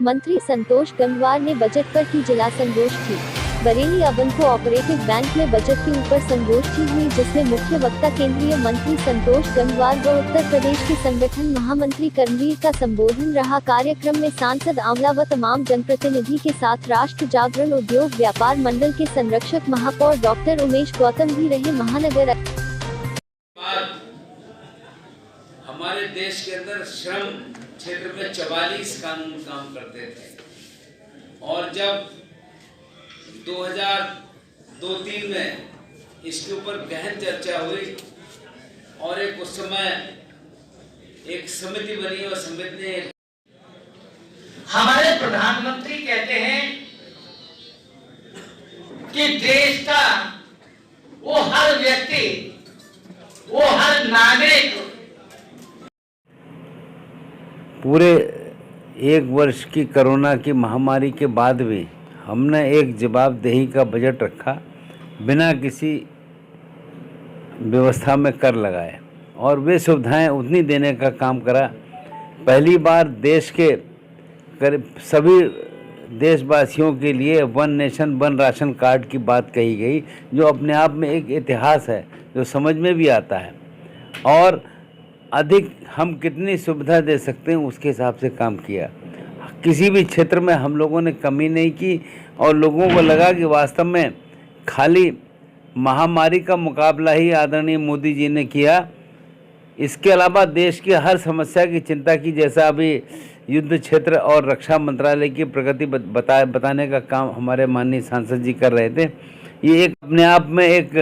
मंत्री संतोष गंगवार ने बजट पर की जिला संगोष्ठी। बरेली अवन कोऑपरेटिव बैंक में बजट के ऊपर संगोष्ठी हुई, जिसमें मुख्य वक्ता केंद्रीय मंत्री संतोष गंगवार व उत्तर प्रदेश के संगठन महामंत्री कर्मवीर का संबोधन रहा। कार्यक्रम में सांसद आंवला व तमाम जनप्रतिनिधि के साथ राष्ट्र जागरण उद्योग व्यापार मंडल के संरक्षक महापौर डॉक्टर उमेश गौतम भी रहे। महानगर हमारे देश के अंदर श्रम क्षेत्र में 44 कानून काम करते थे और जब 2002-03 में इसके ऊपर गहन चर्चा हुई और उस समय एक समिति बनी और समिति ने हमारे प्रधानमंत्री कहते हैं कि देश का वो हर व्यक्ति, वो हर नागरिक पूरे एक वर्ष की कोरोना की महामारी के बाद भी हमने एक जवाबदेही का बजट रखा, बिना किसी व्यवस्था में कर लगाए, और वे सुविधाएं उतनी देने का काम करा। पहली बार देश के करीब सभी देशवासियों के लिए one nation one ration card की बात कही गई, जो अपने आप में एक इतिहास है जो समझ में भी आता है। और अधिक हम कितनी सुविधा दे सकते हैं उसके हिसाब से काम किया। किसी भी क्षेत्र में हम लोगों ने कमी नहीं की और लोगों को लगा कि वास्तव में खाली महामारी का मुकाबला ही आदरणीय मोदी जी ने किया, इसके अलावा देश की हर समस्या की चिंता की। जैसा अभी युद्ध क्षेत्र और रक्षा मंत्रालय की प्रगति बताने का काम हमारे माननीय सांसद जी कर रहे थे। ये एक अपने आप में एक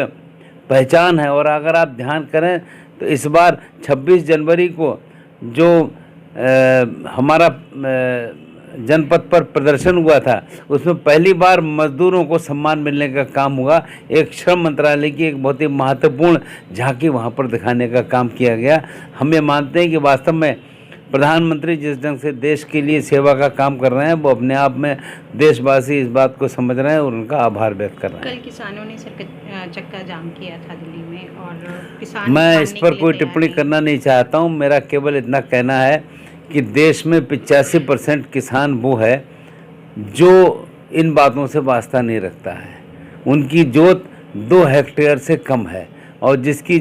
पहचान है। और अगर आप ध्यान करें तो इस बार 26 जनवरी को जो हमारा जनपद पर प्रदर्शन हुआ था, उसमें पहली बार मजदूरों को सम्मान मिलने का काम हुआ। एक श्रम मंत्रालय की एक बहुत ही महत्वपूर्ण झांकी वहां पर दिखाने का काम किया गया। हम ये मानते हैं कि वास्तव में प्रधानमंत्री जिस ढंग से देश के लिए सेवा का काम कर रहे हैं, वो अपने आप में देशवासी इस बात को समझ रहे हैं और उनका आभार व्यक्त कर रहे हैं। कल किसानों ने चक्का जाम किया था दिल्ली में और किसान, मैं इस पर कोई टिप्पणी करना नहीं चाहता हूं। मेरा केवल इतना कहना है कि देश में 85% किसान वो है जो इन बातों से वास्ता नहीं रखता है। उनकी जोत 2 हेक्टेयर से कम है और जिसकी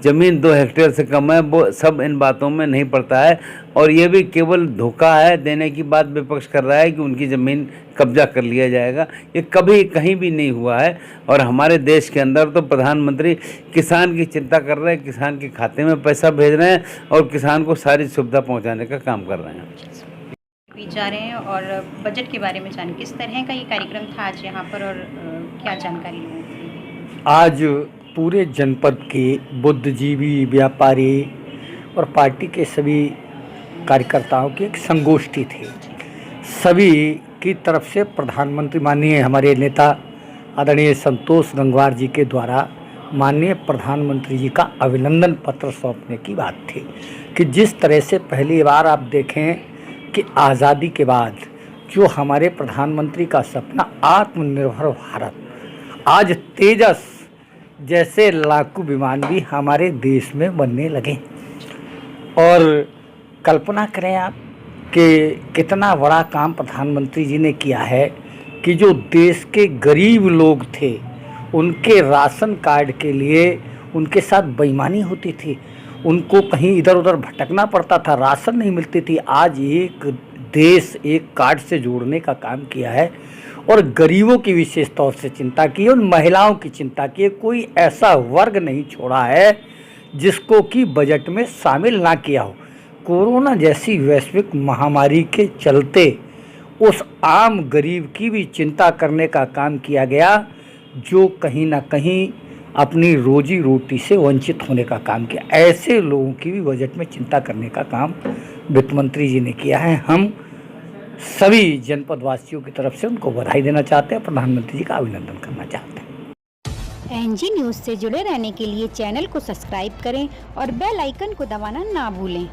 ज़मीन 2 हेक्टेयर से कम है वो सब इन बातों में नहीं पड़ता है। और ये भी केवल धोखा है देने की बात विपक्ष कर रहा है कि उनकी ज़मीन कब्जा कर लिया जाएगा। ये कभी कहीं भी नहीं हुआ है। और हमारे देश के अंदर तो प्रधानमंत्री किसान की चिंता कर रहे हैं, किसान के खाते में पैसा भेज रहे हैं और किसान को सारी सुविधा पहुँचाने का काम कर रहे हैं। जा रहे हैं और बजट के बारे में जान किस तरह का ये कार्यक्रम था आज यहाँ पर और क्या जानकारी लोगों? आज पूरे जनपद के बुद्धिजीवी, व्यापारी और पार्टी के सभी कार्यकर्ताओं की एक संगोष्ठी थी। सभी की तरफ से प्रधानमंत्री माननीय हमारे नेता आदरणीय संतोष गंगवार जी के द्वारा माननीय प्रधानमंत्री जी का अभिनंदन पत्र सौंपने की बात थी कि जिस तरह से पहली बार आप देखें कि आज़ादी के बाद जो हमारे प्रधानमंत्री का सपना आत्मनिर्भर भारत, आज तेजस जैसे लड़ाकू विमान भी हमारे देश में बनने लगे। और कल्पना करें आप कि कितना बड़ा काम प्रधानमंत्री जी ने किया है कि जो देश के गरीब लोग थे उनके राशन कार्ड के लिए उनके साथ बेईमानी होती थी, उनको कहीं इधर उधर भटकना पड़ता था, राशन नहीं मिलती थी। आज एक देश एक कार्ड से जोड़ने का काम किया है और गरीबों की विशेष तौर से चिंता की और महिलाओं की चिंता की। कोई ऐसा वर्ग नहीं छोड़ा है जिसको कि बजट में शामिल ना किया हो। कोरोना जैसी वैश्विक महामारी के चलते उस आम गरीब की भी चिंता करने का काम किया गया जो कहीं ना कहीं अपनी रोजी रोटी से वंचित होने का काम किया। ऐसे लोगों की भी बजट में चिंता करने का काम वित्त मंत्री जी ने किया है। हम सभी जनपद वासियों की तरफ से उनको बधाई देना चाहते हैं, प्रधानमंत्री जी का अभिनंदन करना चाहते हैं। एनजी न्यूज़ से जुड़े रहने के लिए चैनल को सब्सक्राइब करें और बेल आइकन को दबाना ना भूलें।